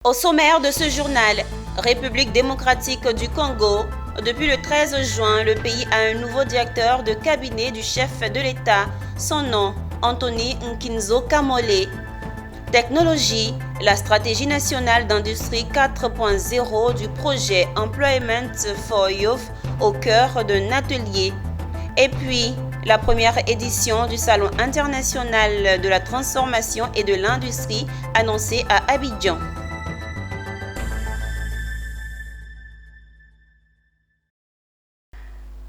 Au sommaire de ce journal, République démocratique du Congo, depuis le 13 juin, le pays a un nouveau directeur de cabinet du chef de l'État. Son nom, Anthony Nkinzo Kamole. Technologie, la stratégie nationale d'industrie 4.0 du projet Employment for Youth au cœur d'un atelier. Et puis, la première édition du Salon international de la transformation et de l'industrie annoncée à Abidjan.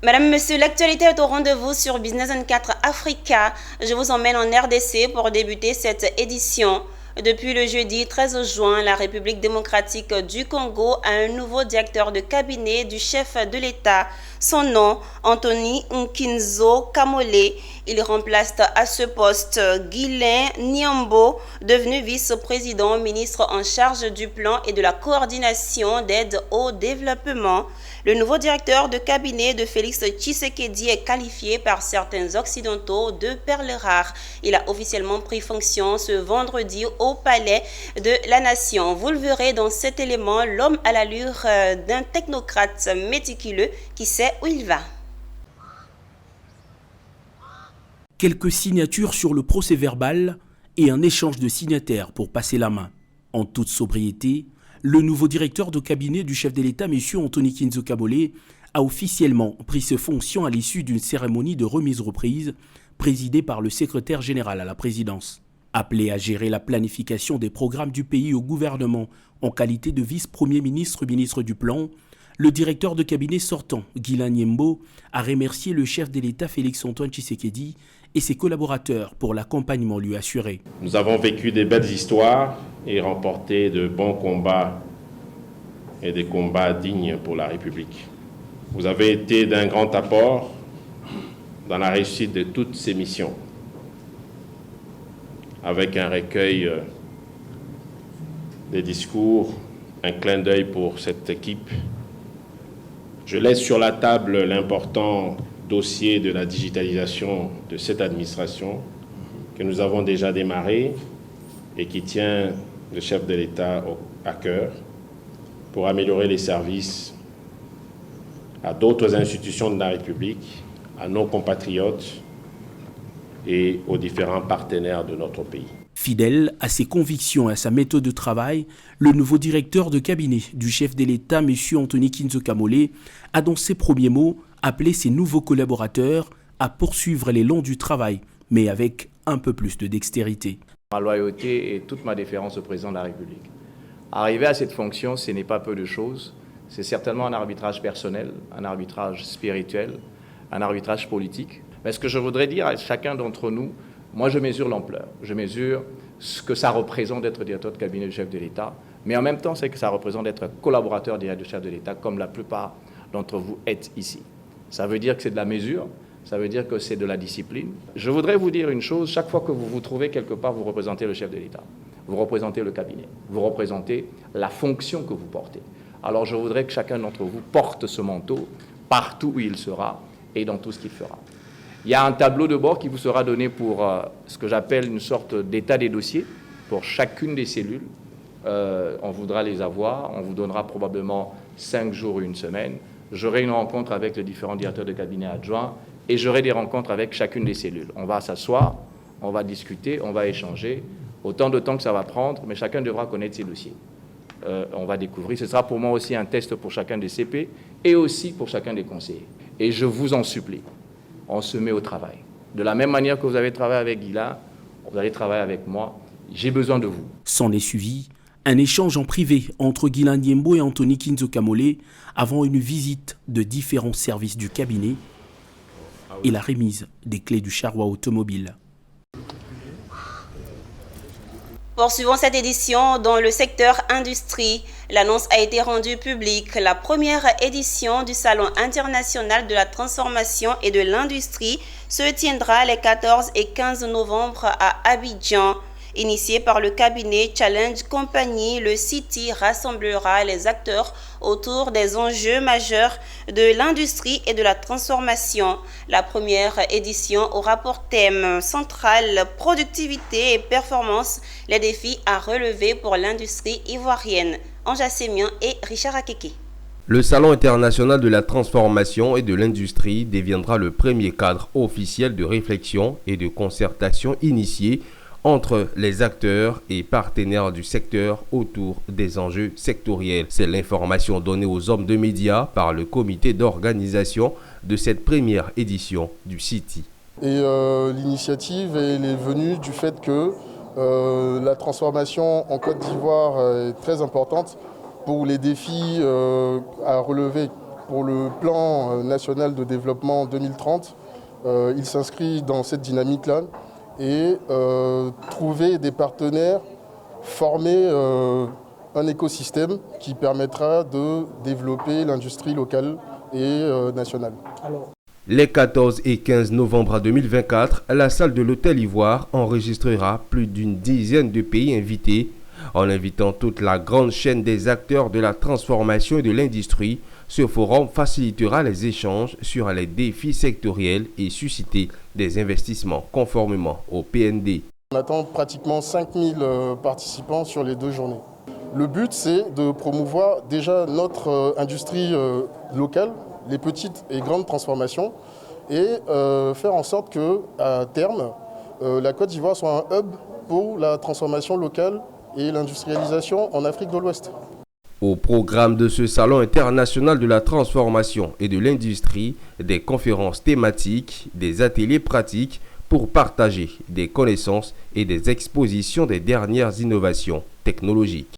Madame, Monsieur, l'actualité est au rendez-vous sur Business 24 Africa. Je vous emmène en RDC pour débuter cette édition. Depuis le jeudi 13 juin, la République démocratique du Congo a un nouveau directeur de cabinet du chef de l'État. Son nom, Anthony Nkinzo Kamole. Il remplace à ce poste Guylain Niambo, devenu vice-président ministre en charge du plan et de la coordination d'aide au développement. Le nouveau directeur de cabinet de Félix Tshisekedi est qualifié par certains occidentaux de perle rare. Il a officiellement pris fonction ce vendredi au Palais de la Nation. Vous le verrez dans cet élément, l'homme à l'allure d'un technocrate méticuleux qui sait où il va. Quelques signatures sur le procès-verbal et un échange de signataires pour passer la main. En toute sobriété, le nouveau directeur de cabinet du chef de l'État, M. Anthony Nkinzo Kamole, a officiellement pris ses fonctions à l'issue d'une cérémonie de remise-reprise présidée par le secrétaire général à la présidence. Appelé à gérer la planification des programmes du pays au gouvernement en qualité de vice-premier ministre du Plan, le directeur de cabinet sortant, Guylain Niambo, a remercié le chef de l'État Félix-Antoine Tshisekedi et ses collaborateurs pour l'accompagnement lui assuré. Nous avons vécu des belles histoires et remporté de bons combats et des combats dignes pour la République. Vous avez été d'un grand apport dans la réussite de toutes ces missions, avec un recueil des discours, un clin d'œil pour cette équipe. Je laisse sur la table l'important dossier de la digitalisation de cette administration que nous avons déjà démarré et qui tient le chef de l'État à cœur pour améliorer les services à d'autres institutions de la République, à nos compatriotes et aux différents partenaires de notre pays. Fidèle à ses convictions et à sa méthode de travail, le nouveau directeur de cabinet du chef de l'État, M. Anthony Nkinzo Kamole, a dans ses premiers mots appelé ses nouveaux collaborateurs à poursuivre l'élan du travail, mais avec un peu plus de dextérité. Ma loyauté et toute ma déférence au président de la République. Arriver à cette fonction, ce n'est pas peu de choses. C'est certainement un arbitrage personnel, un arbitrage spirituel, un arbitrage politique. Mais ce que je voudrais dire à chacun d'entre nous, moi je mesure l'ampleur, je mesure ce que ça représente d'être directeur de cabinet du chef de l'État, mais en même temps c'est que ça représente d'être collaborateur direct du chef de l'État, comme la plupart d'entre vous êtes ici. Ça veut dire que c'est de la mesure, ça veut dire que c'est de la discipline. Je voudrais vous dire une chose, chaque fois que vous vous trouvez quelque part, vous représentez le chef de l'État, vous représentez le cabinet, vous représentez la fonction que vous portez. Alors je voudrais que chacun d'entre vous porte ce manteau partout où il sera et dans tout ce qu'il fera. Il y a un tableau de bord qui vous sera donné pour ce que j'appelle une sorte d'état des dossiers pour chacune des cellules. On voudra les avoir, on vous donnera probablement 5 jours ou une semaine. J'aurai une rencontre avec les différents directeurs de cabinet adjoints et j'aurai des rencontres avec chacune des cellules. On va s'asseoir, on va discuter, on va échanger, autant de temps que ça va prendre, mais chacun devra connaître ses dossiers. On va découvrir. Ce sera pour moi aussi un test pour chacun des CP et aussi pour chacun des conseillers. Et je vous en supplie, on se met au travail. De la même manière que vous avez travaillé avec Guylain, vous allez travailler avec moi. J'ai besoin de vous. S'en est suivi un échange en privé entre Guylain Niambo et Anthony Nkinzo Kamole avant une visite de différents services du cabinet et la remise des clés du charroi automobile. Poursuivons cette édition dans le secteur industrie. L'annonce a été rendue publique. La première édition du Salon international de la transformation et de l'industrie se tiendra les 14 et 15 novembre à Abidjan. Initié par le cabinet Challenge Company, le City rassemblera les acteurs autour des enjeux majeurs de l'industrie et de la transformation. La première édition aura pour thème central productivité et performance, les défis à relever pour l'industrie ivoirienne. Anja Sémian et Richard Akeke. Le Salon international de la transformation et de l'industrie deviendra le premier cadre officiel de réflexion et de concertation initié entre les acteurs et partenaires du secteur autour des enjeux sectoriels. C'est l'information donnée aux hommes de médias par le comité d'organisation de cette première édition du City. Et l'initiative elle est venue du fait que la transformation en Côte d'Ivoire est très importante pour les défis à relever pour le plan national de développement 2030. Il s'inscrit dans cette dynamique-là et trouver des partenaires, former un écosystème qui permettra de développer l'industrie locale et nationale. Les 14 et 15 novembre 2024, la salle de l'Hôtel Ivoire enregistrera plus d'une dizaine de pays invités. En invitant toute la grande chaîne des acteurs de la transformation et de l'industrie, ce forum facilitera les échanges sur les défis sectoriels et susciter des investissements conformément au PND. On attend pratiquement 5000 participants sur les 2 journées. Le but, c'est de promouvoir déjà notre industrie locale, les petites et grandes transformations, et faire en sorte qu'à terme, la Côte d'Ivoire soit un hub pour la transformation locale et l'industrialisation en Afrique de l'Ouest. Au programme de ce salon international de la transformation et de l'industrie, des conférences thématiques, des ateliers pratiques pour partager des connaissances et des expositions des dernières innovations technologiques.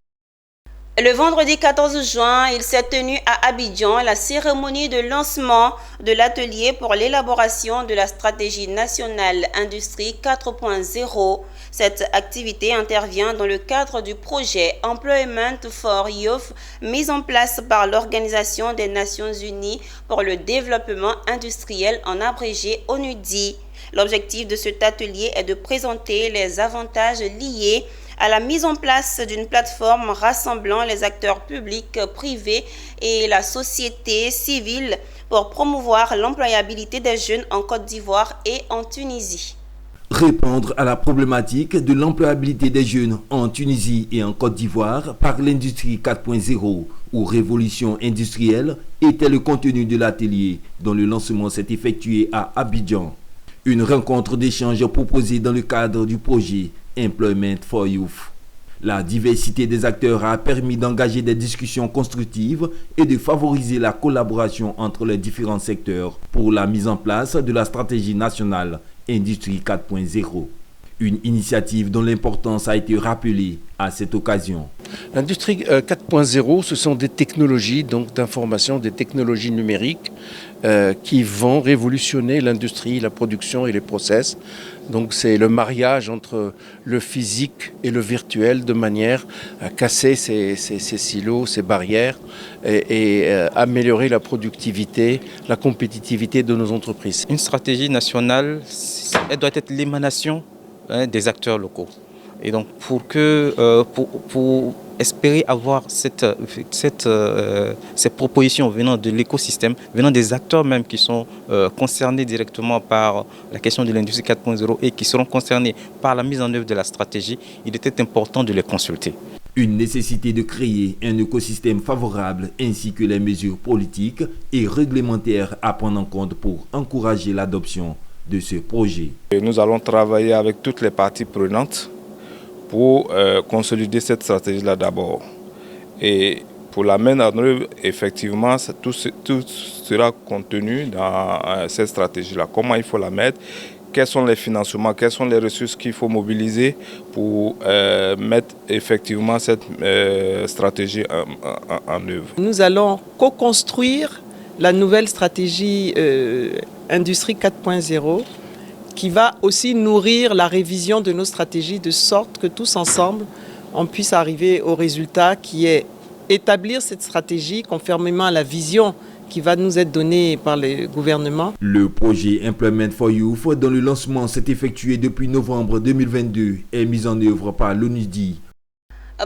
Le vendredi 14 juin, il s'est tenu à Abidjan la cérémonie de lancement de l'atelier pour l'élaboration de la stratégie nationale Industrie 4.0. Cette activité intervient dans le cadre du projet Employment for Youth mis en place par l'Organisation des Nations Unies pour le développement industriel en abrégé ONUDI. L'objectif de cet atelier est de présenter les avantages liés à la mise en place d'une plateforme rassemblant les acteurs publics, privés et la société civile pour promouvoir l'employabilité des jeunes en Côte d'Ivoire et en Tunisie. Répondre à la problématique de l'employabilité des jeunes en Tunisie et en Côte d'Ivoire par l'industrie 4.0 ou révolution industrielle était le contenu de l'atelier dont le lancement s'est effectué à Abidjan. Une rencontre d'échange proposée dans le cadre du projet Employment for Youth. La diversité des acteurs a permis d'engager des discussions constructives et de favoriser la collaboration entre les différents secteurs pour la mise en place de la stratégie nationale Industrie 4.0. Une initiative dont l'importance a été rappelée à cette occasion. L'industrie 4.0, ce sont des technologies d'information, des technologies numériques qui vont révolutionner l'industrie, la production et les process. Donc c'est le mariage entre le physique et le virtuel de manière à casser ces silos, ces barrières et améliorer la productivité, la compétitivité de nos entreprises. Une stratégie nationale, elle doit être l'émanation des acteurs locaux. Et donc pour espérer avoir ces propositions venant de l'écosystème, venant des acteurs même qui sont concernés directement par la question de l'industrie 4.0 et qui seront concernés par la mise en œuvre de la stratégie, il était important de les consulter. Une nécessité de créer un écosystème favorable ainsi que les mesures politiques et réglementaires à prendre en compte pour encourager l'adoption de ce projet. Nous allons travailler avec toutes les parties prenantes pour consolider cette stratégie-là d'abord. Et pour la mettre en œuvre, effectivement, tout sera contenu dans cette stratégie-là. Comment il faut la mettre, quels sont les financements, quelles sont les ressources qu'il faut mobiliser pour mettre effectivement cette stratégie en œuvre. Nous allons co-construire la nouvelle stratégie Industrie 4.0 qui va aussi nourrir la révision de nos stratégies de sorte que tous ensemble, on puisse arriver au résultat qui est établir cette stratégie conformément à la vision qui va nous être donné par le gouvernement. Le projet Employment for Youth, dont le lancement s'est effectué depuis novembre 2022, est mis en œuvre par l'ONUDI.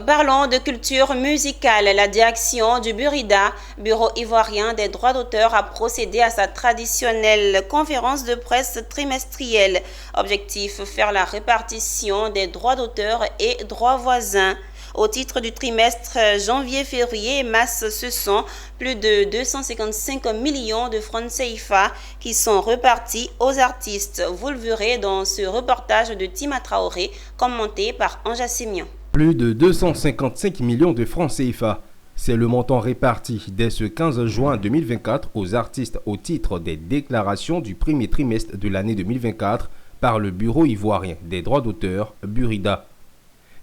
Parlons de culture musicale. La direction du Burida, Bureau ivoirien des droits d'auteur, a procédé à sa traditionnelle conférence de presse trimestrielle. Objectif, faire la répartition des droits d'auteur et droits voisins. Au titre du trimestre janvier-février, masse, ce sont plus de 255 millions de francs CFA qui sont repartis aux artistes. Vous le verrez dans ce reportage de Tima Traoré, commenté par Anja Simian. Plus de 255 millions de francs CFA. C'est le montant réparti dès ce 15 juin 2024 aux artistes au titre des déclarations du premier trimestre de l'année 2024 par le Bureau ivoirien des droits d'auteur, Burida.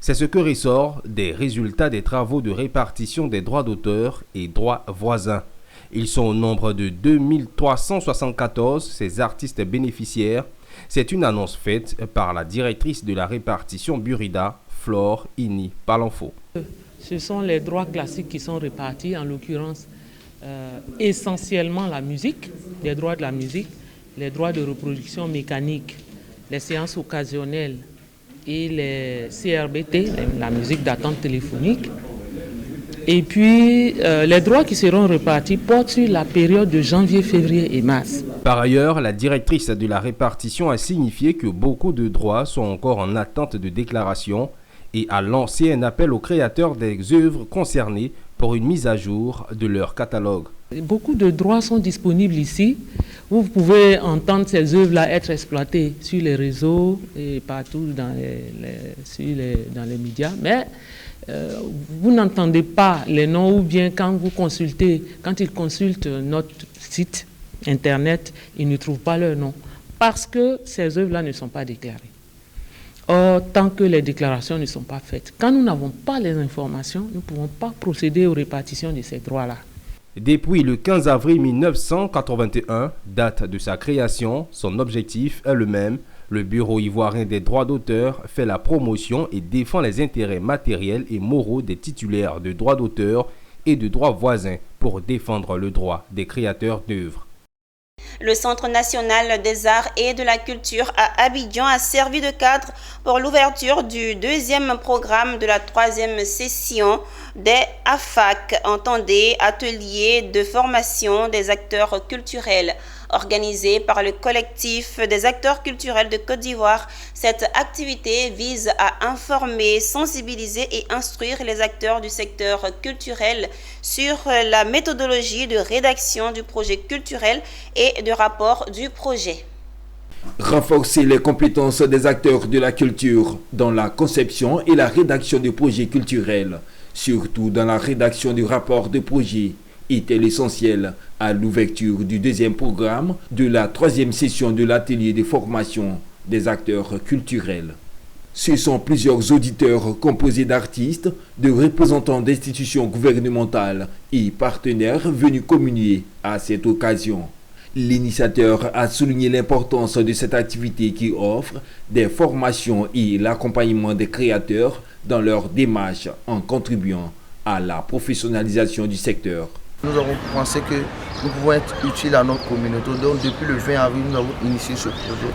C'est ce que ressort des résultats des travaux de répartition des droits d'auteur et droits voisins. Ils sont au nombre de 2374, ces artistes bénéficiaires. C'est une annonce faite par la directrice de la répartition Burida, Flore Ini Palanfo. Ce sont les droits classiques qui sont répartis, en l'occurrence essentiellement la musique, les droits de la musique, les droits de reproduction mécanique, les séances occasionnelles et les CRBT, la musique d'attente téléphonique. Et puis les droits qui seront répartis portent sur la période de janvier, février et mars. Par ailleurs, la directrice de la répartition a signifié que beaucoup de droits sont encore en attente de déclaration et a lancé un appel aux créateurs des œuvres concernées pour une mise à jour de leur catalogue. Beaucoup de droits sont disponibles ici. Vous pouvez entendre ces œuvres-là être exploitées sur les réseaux et partout dans les médias, mais vous n'entendez pas les noms, ou bien quand ils consultent notre site internet, ils ne trouvent pas leur nom parce que ces œuvres-là ne sont pas déclarées. Or, tant que les déclarations ne sont pas faites, quand nous n'avons pas les informations, nous ne pouvons pas procéder aux répartitions de ces droits-là. Depuis le 15 avril 1981, date de sa création, son objectif est le même. Le Bureau ivoirien des droits d'auteur fait la promotion et défend les intérêts matériels et moraux des titulaires de droits d'auteur et de droits voisins pour défendre le droit des créateurs d'œuvres. Le Centre national des arts et de la culture à Abidjan a servi de cadre pour l'ouverture du deuxième programme de la troisième session des AFAC, entendez ateliers de formation des acteurs culturels. Organisée par le collectif des acteurs culturels de Côte d'Ivoire, cette activité vise à informer, sensibiliser et instruire les acteurs du secteur culturel sur la méthodologie de rédaction du projet culturel et de rapport du projet. Renforcer les compétences des acteurs de la culture dans la conception et la rédaction de projets culturels, surtout dans la rédaction du rapport de projet, était l'essentiel à l'ouverture du deuxième programme de la troisième session de l'atelier de formation des acteurs culturels. Ce sont plusieurs auditeurs composés d'artistes, de représentants d'institutions gouvernementales et partenaires venus communier à cette occasion. L'initiateur a souligné l'importance de cette activité qui offre des formations et l'accompagnement des créateurs dans leur démarche en contribuant à la professionnalisation du secteur. Nous avons pensé que nous pouvons être utiles à notre communauté. Donc depuis le 20 avril, nous avons initié ce projet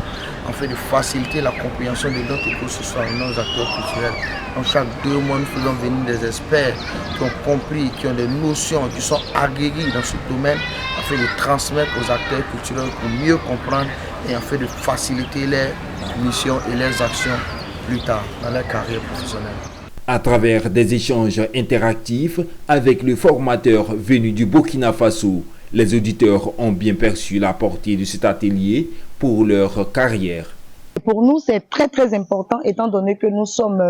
en fait de faciliter la compréhension de notre écosystème à nos acteurs culturels. Donc chaque 2 mois, nous faisons venir des experts qui ont compris, qui ont des notions, qui sont aguerris dans ce domaine, afin de transmettre aux acteurs culturels pour mieux comprendre et en fait de faciliter leurs missions et leurs actions plus tard dans leur carrière professionnelle. À travers des échanges interactifs avec le formateur venu du Burkina Faso, les auditeurs ont bien perçu la portée de cet atelier pour leur carrière. Pour nous, c'est très très important étant donné que nous sommes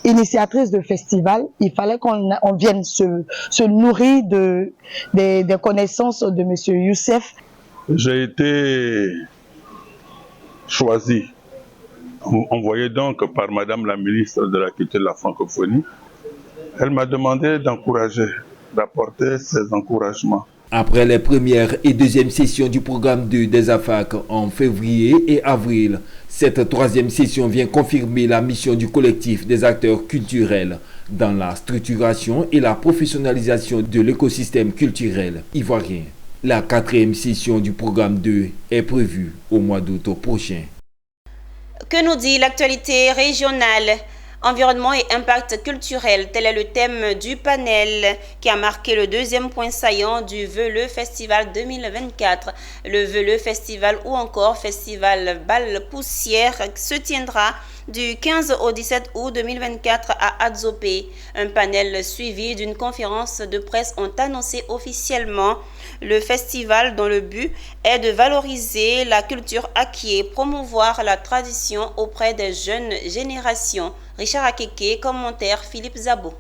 initiatrices de festivals. Il fallait qu'on vienne se nourrir des connaissances de M. Youssef. J'ai été choisi, envoyé donc par Madame la ministre de la Culture et de la Francophonie. Elle m'a demandé d'encourager, d'apporter ses encouragements. Après les premières et deuxièmes sessions du programme 2 des AFAC en février et avril, cette troisième session vient confirmer la mission du collectif des acteurs culturels dans la structuration et la professionnalisation de l'écosystème culturel ivoirien. La 4e session du programme 2 est prévue au mois d'août prochain. Que nous dit l'actualité régionale? Environnement et impact culturel, tel est le thème du panel qui a marqué le deuxième point saillant du Veleux Festival 2024. Le Veleux Festival ou encore Festival Bal Poussière se tiendra du 15 au 17 août 2024 à Adzopé. Un panel suivi d'une conférence de presse ont annoncé officiellement le festival dont le but est de valoriser la culture acquise et promouvoir la tradition auprès des jeunes générations. Richard Akeke, commentaire Philippe Zabo.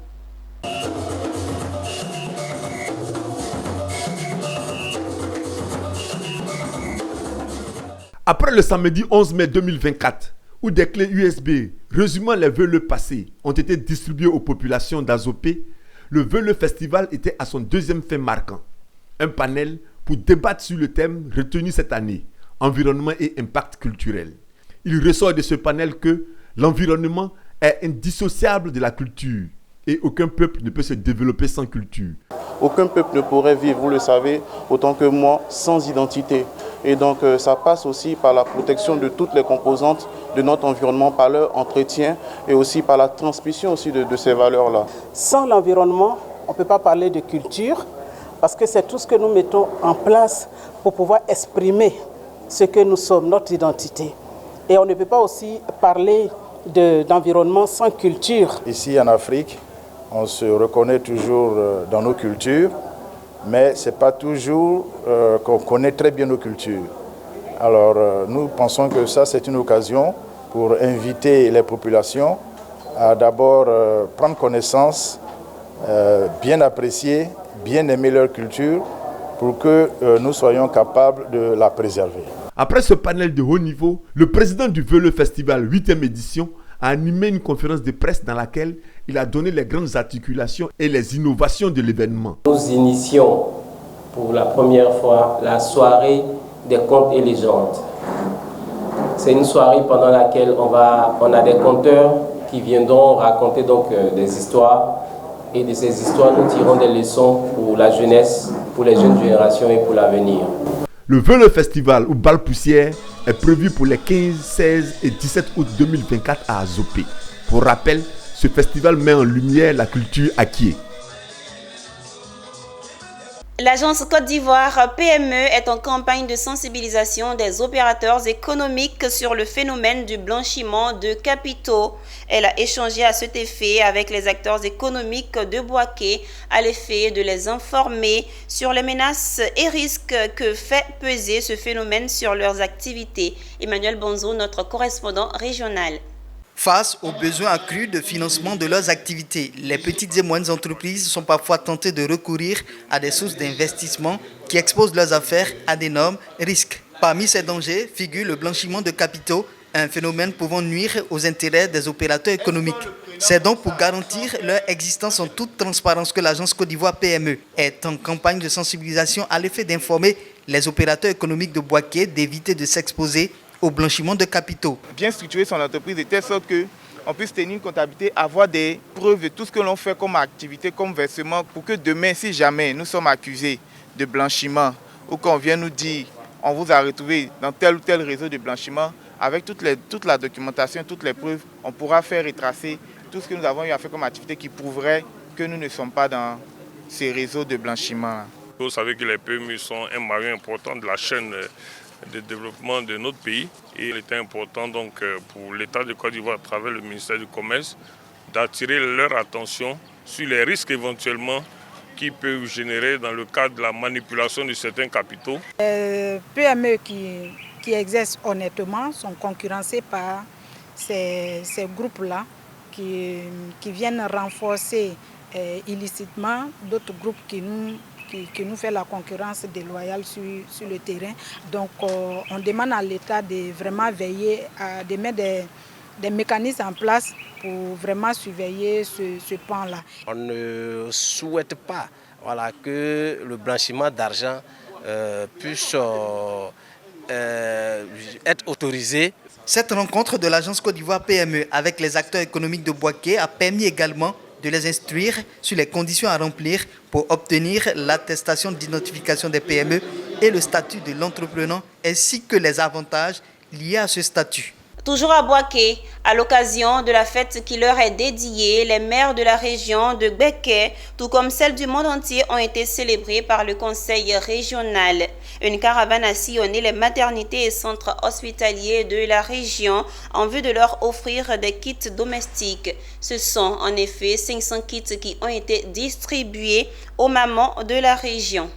Après le samedi 11 mai 2024, où des clés USB résumant les vœux passés ont été distribuées aux populations d'Azopé, le Veleux Festival était à son deuxième fait marquant. Un panel pour débattre sur le thème retenu cette année, environnement et impact culturel. Il ressort de ce panel que l'environnement est indissociable de la culture et aucun peuple ne peut se développer sans culture. Aucun peuple ne pourrait vivre, vous le savez, autant que moi, sans identité. Et donc ça passe aussi par la protection de toutes les composantes de notre environnement, par leur entretien et aussi par la transmission aussi de ces valeurs-là. Sans l'environnement, on ne peut pas parler de culture parce que c'est tout ce que nous mettons en place pour pouvoir exprimer ce que nous sommes, notre identité. Et on ne peut pas aussi parler d'environnement sans culture. Ici en Afrique, on se reconnaît toujours dans nos cultures, mais ce n'est pas toujours qu'on connaît très bien nos cultures. Alors nous pensons que ça c'est une occasion pour inviter les populations à d'abord prendre connaissance, bien apprécier, bien aimer leur culture pour que nous soyons capables de la préserver. Après ce panel de haut niveau, le président du Veleux Festival 8e édition a animé une conférence de presse dans laquelle il a donné les grandes articulations et les innovations de l'événement. Nous initions pour la première fois la soirée des contes et légendes. C'est une soirée pendant laquelle on a des conteurs qui viendront raconter donc des histoires, et de ces histoires nous tirons des leçons pour la jeunesse, pour les jeunes générations et pour l'avenir. Le Veleux Festival ou Bal Poussière est prévu pour les 15, 16 et 17 août 2024 à Azopé. Pour rappel, ce festival met en lumière la culture acquise. L'agence Côte d'Ivoire PME est en campagne de sensibilisation des opérateurs économiques sur le phénomène du blanchiment de capitaux. Elle a échangé à cet effet avec les acteurs économiques de Bouaké à l'effet de les informer sur les menaces et risques que fait peser ce phénomène sur leurs activités. Emmanuel Bonzo, notre correspondant régional. Face aux besoins accrus de financement de leurs activités, les petites et moyennes entreprises sont parfois tentées de recourir à des sources d'investissement qui exposent leurs affaires à d'énormes risques. Parmi ces dangers figure le blanchiment de capitaux, un phénomène pouvant nuire aux intérêts des opérateurs économiques. C'est donc pour garantir leur existence en toute transparence que l'agence Côte d'Ivoire PME est en campagne de sensibilisation à l'effet d'informer les opérateurs économiques de Bouaké d'éviter de s'exposer au blanchiment de capitaux. Bien structurer son entreprise de telle sorte qu'on puisse tenir une comptabilité, avoir des preuves de tout ce que l'on fait comme activité, comme versement, pour que demain, si jamais nous sommes accusés de blanchiment ou qu'on vient nous dire on vous a retrouvé dans tel ou tel réseau de blanchiment, avec toute la documentation, toutes les preuves, on pourra faire retracer tout ce que nous avons eu à faire comme activité qui prouverait que nous ne sommes pas dans ces réseaux de blanchiment. Vous savez que les PME sont un maillon important de la chaîne de développement de notre pays, et il était important donc pour l'État de Côte d'Ivoire à travers le ministère du Commerce d'attirer leur attention sur les risques éventuellement qui peuvent générer dans le cadre de la manipulation de certains capitaux. Les PME qui exercent honnêtement sont concurrencés par ces groupes-là qui viennent renforcer illicitement d'autres groupes qui nous fait la concurrence déloyale sur le terrain. Donc on demande à l'État de vraiment veiller, de mettre des mécanismes en place pour vraiment surveiller ce pan-là. On ne souhaite pas que le blanchiment d'argent puisse être autorisé. Cette rencontre de l'agence Côte d'Ivoire PME avec les acteurs économiques de Bouaké a permis également de les instruire sur les conditions à remplir pour obtenir l'attestation d'identification des PME et le statut de l'entrepreneur ainsi que les avantages liés à ce statut. Toujours à Boaké, à l'occasion de la fête qui leur est dédiée, les maires de la région de Gbeke, tout comme celles du monde entier, ont été célébrés par le conseil régional. Une caravane a sillonné les maternités et centres hospitaliers de la région en vue de leur offrir des kits domestiques. Ce sont en effet 500 kits qui ont été distribués aux mamans de la région.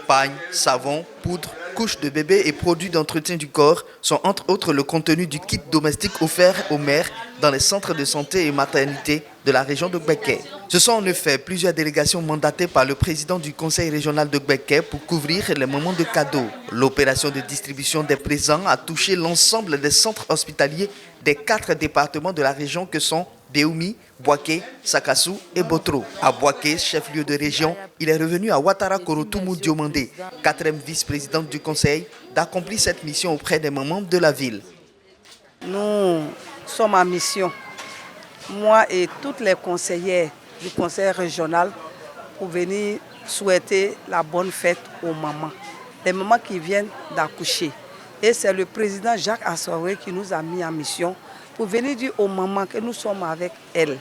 Pagne, savon, poudre, couches de bébé et produits d'entretien du corps sont entre autres le contenu du kit domestique offert aux mères dans les centres de santé et maternités de la région de Gbeke. Ce sont en effet plusieurs délégations mandatées par le président du conseil régional de Gbeke pour couvrir les moments de cadeaux. L'opération de distribution des présents a touché l'ensemble des centres hospitaliers des 4 départements de la région que sont Béoumi, Boaké, Sakassou et Botro. À Boaké, chef-lieu de région, il est revenu à Ouattara Korotoumou Diomandé, 4e vice-présidente du conseil, d'accomplir cette mission auprès des mamans de la ville. Nous sommes en mission, moi et toutes les conseillères du conseil régional, pour venir souhaiter la bonne fête aux mamans. Les mamans qui viennent d'accoucher. Et c'est le président Jacques Assaoué qui nous a mis en mission pour venir dire aux mamans que nous sommes avec elles,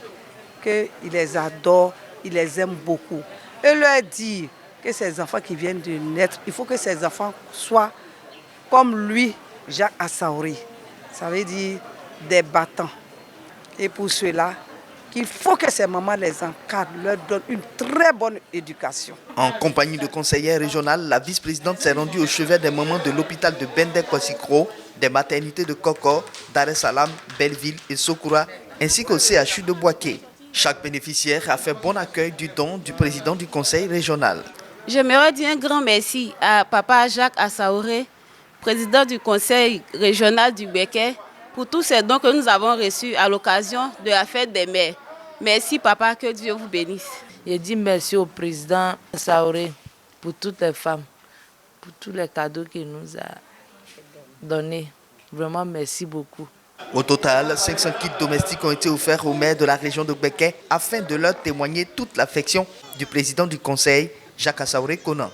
qu'il les adore, il les aime beaucoup. Et leur dire que ces enfants qui viennent de naître, il faut que ces enfants soient comme lui, Jacques Assaoué. Ça veut dire des battants. Et pour cela, qu'il faut que ces mamans les encadrent, leur donnent une très bonne éducation. En compagnie de conseillère régionale, la vice-présidente s'est rendue au chevet des mamans de l'hôpital de Bendek-Kwassikro, des maternités de Koko, Dar es Salaam, Belleville et Sokoura, ainsi qu'au CHU de Boaké. Chaque bénéficiaire a fait bon accueil du don du président du conseil régional. J'aimerais dire un grand merci à papa Jacques Assaouré, président du conseil régional du Gbeke, pour tous ces dons que nous avons reçus à l'occasion de la fête des mères. Merci papa, que Dieu vous bénisse. Je dis merci au président Assaouré pour toutes les femmes, pour tous les cadeaux qu'il nous a donnés. Vraiment merci beaucoup. Au total, 500 kits domestiques ont été offerts aux maires de la région de Gbeke afin de leur témoigner toute l'affection du président du conseil, Jacques Assaouré Conan.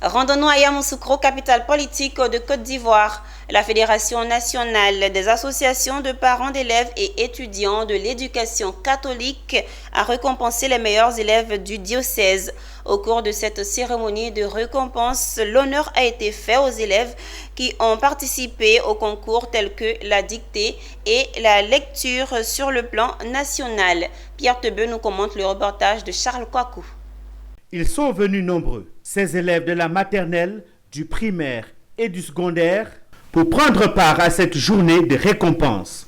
Rendons-nous à Yamoussoukro, capitale politique de Côte d'Ivoire. La Fédération nationale des associations de parents d'élèves et étudiants de l'éducation catholique a récompensé les meilleurs élèves du diocèse. Au cours de cette cérémonie de récompense, l'honneur a été fait aux élèves qui ont participé au concours tels que la dictée et la lecture sur le plan national. Pierre Tebeu nous commente le reportage de Charles Kouakou. Ils sont venus nombreux, ces élèves de la maternelle, du primaire et du secondaire, pour prendre part à cette journée de récompense.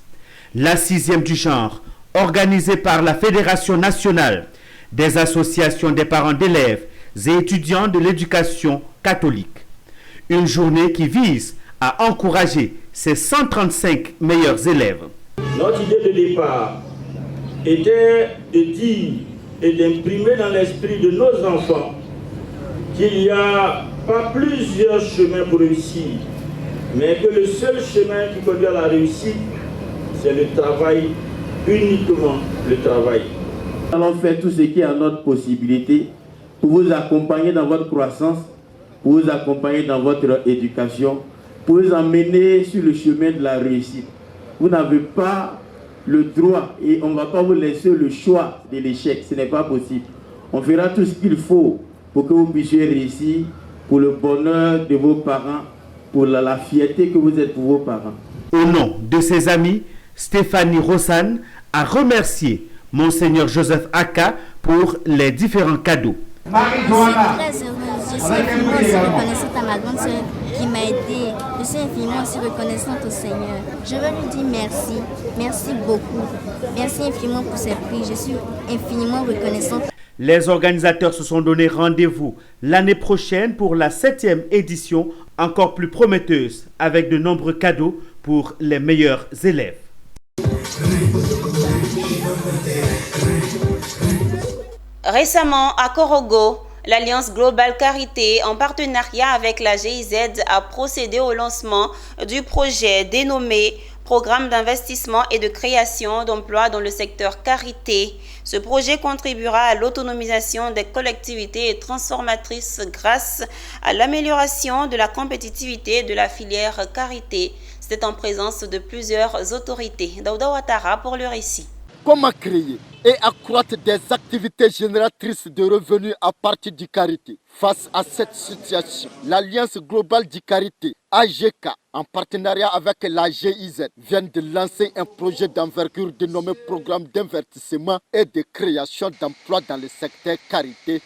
La 6e du genre, organisée par la Fédération nationale des associations des parents d'élèves et étudiants de l'éducation catholique. Une journée qui vise à encourager ces 135 meilleurs élèves. Notre idée de départ était de dire et d'imprimer dans l'esprit de nos enfants qu'il n'y a pas plusieurs chemins pour réussir, mais que le seul chemin qui conduit à la réussite, c'est le travail, uniquement le travail. Nous allons faire tout ce qui est à notre possibilité pour vous accompagner dans votre croissance, pour vous accompagner dans votre éducation, pour vous emmener sur le chemin de la réussite. Vous n'avez pas le droit et on ne va pas vous laisser le choix de l'échec, ce n'est pas possible. On fera tout ce qu'il faut pour que vous puissiez réussir, pour le bonheur de vos parents, pour la fierté que vous êtes pour vos parents. Au nom de ses amis, Stéphanie Rossan a remercié Monseigneur Joseph Aka pour les différents cadeaux. Marie-Joanna, je suis très heureuse, je suis infiniment aussi reconnaissante à ma grande sœur qui m'a aidée. Je suis infiniment aussi reconnaissante au Seigneur. Je veux lui dire merci, merci beaucoup. Merci infiniment pour ses prix, je suis infiniment reconnaissante. Les organisateurs se sont donné rendez-vous l'année prochaine pour la 7e édition, encore plus prometteuse, avec de nombreux cadeaux pour les meilleurs élèves. Récemment, à Korogo, l'Alliance Globale Carité, en partenariat avec la GIZ, a procédé au lancement du projet dénommé programme d'investissement et de création d'emplois dans le secteur carité. Ce projet contribuera à l'autonomisation des collectivités et transformatrices grâce à l'amélioration de la compétitivité de la filière carité. C'était en présence de plusieurs autorités. Daouda Ouattara pour le récit. Comment créer et accroître des activités génératrices de revenus à partir du carité? Face à cette situation, l'Alliance globale du carité, AGK, en partenariat avec la GIZ, vient de lancer un projet d'envergure dénommé Programme d'investissement et de création d'emplois dans le secteur carité.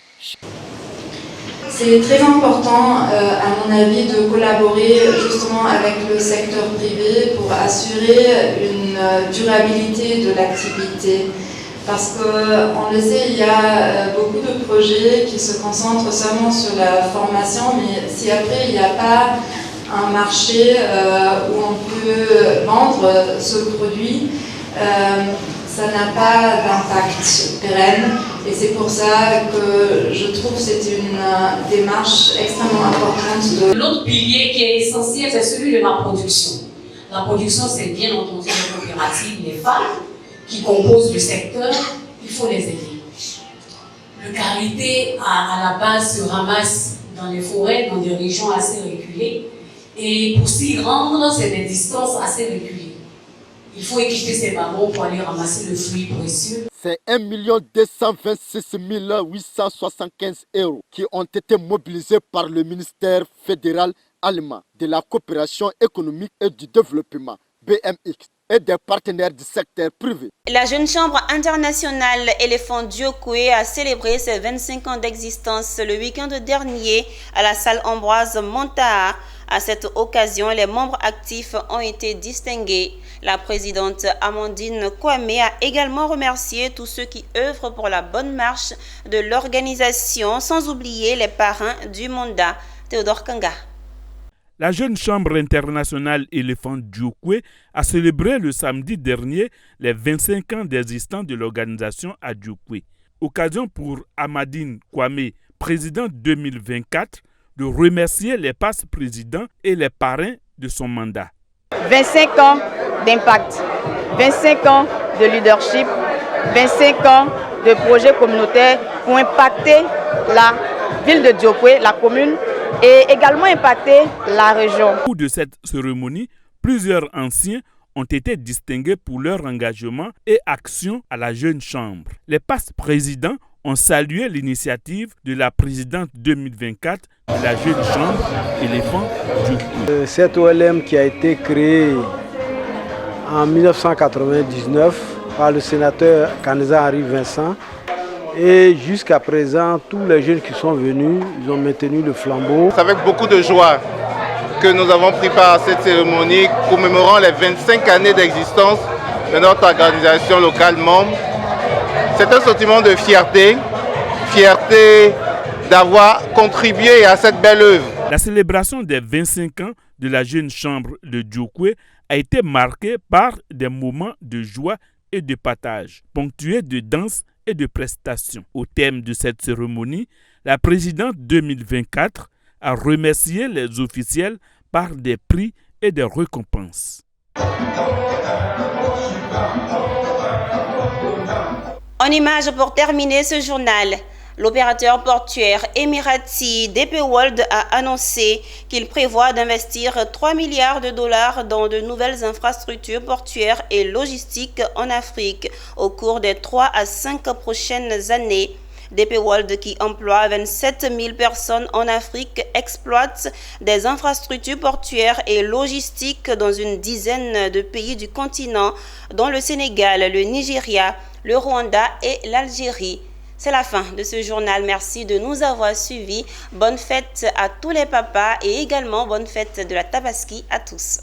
C'est très important, à mon avis, de collaborer justement avec le secteur privé pour assurer une durabilité de l'activité. Parce qu'on le sait, il y a beaucoup de projets qui se concentrent seulement sur la formation, mais si après il n'y a pas un marché où on peut vendre ce produit, ça n'a pas d'impact pérenne. Et c'est pour ça que je trouve que c'est une démarche extrêmement importante. L'autre pilier qui est essentiel, c'est celui de la production. La production, c'est bien entendu les coopératives, les femmes qui composent le secteur, il faut les aider. Le carité, à la base, se ramasse dans les forêts, dans des régions assez reculées. Et pour s'y rendre, c'est des distances assez reculées. Il faut équiper ces wagons pour aller ramasser le fruit précieux. C'est 1 226 875 € qui ont été mobilisés par le ministère fédéral allemand de la coopération économique et du développement, BMX, et des partenaires du secteur privé. La Jeune Chambre internationale Éléphant Diokwe a célébré ses 25 ans d'existence le week-end dernier à la salle Ambroise Montaha. À cette occasion, les membres actifs ont été distingués. La présidente Amandine Kwame a également remercié tous ceux qui œuvrent pour la bonne marche de l'organisation, sans oublier les parrains du mandat. Théodore Kanga. La Jeune Chambre internationale Éléphant Diokwe a célébré le samedi dernier les 25 ans d'existence de l'organisation à Diokwe. Occasion pour Amandine Kwame, présidente 2024, de remercier les past présidents et les parrains de son mandat. 25 ans d'impact, 25 ans de leadership, 25 ans de projets communautaires pour impacter la ville de Diokwe, la commune, et également impacter la région. Au cours de cette cérémonie, plusieurs anciens ont été distingués pour leur engagement et action à la Jeune Chambre. Les past présidents ont salué l'initiative de la présidente 2024 de la Jeune Chambre Éléphant Diokwe. Cette OLM qui a été créée en 1999 par le sénateur Kaneza Henri Vincent, et jusqu'à présent, tous les jeunes qui sont venus, ils ont maintenu le flambeau. C'est avec beaucoup de joie que nous avons pris part à cette cérémonie commémorant les 25 années d'existence de notre organisation locale membre. C'est un sentiment de fierté d'avoir contribué à cette belle œuvre. La célébration des 25 ans de la Jeune Chambre de Diokwe a été marquée par des moments de joie et de partage, ponctués de danse et de prestations. Au thème de cette cérémonie, la présidente 2024 a remercié les officiels par des prix et des récompenses. En image pour terminer ce journal, l'opérateur portuaire émirati DP World a annoncé qu'il prévoit d'investir 3 milliards de dollars dans de nouvelles infrastructures portuaires et logistiques en Afrique au cours des 3 à 5 prochaines années. DP World, qui emploie 27 000 personnes en Afrique, exploite des infrastructures portuaires et logistiques dans une dizaine de pays du continent, dont le Sénégal, le Nigeria, le Rwanda et l'Algérie. C'est la fin de ce journal. Merci de nous avoir suivis. Bonne fête à tous les papas et également bonne fête de la Tabaski à tous.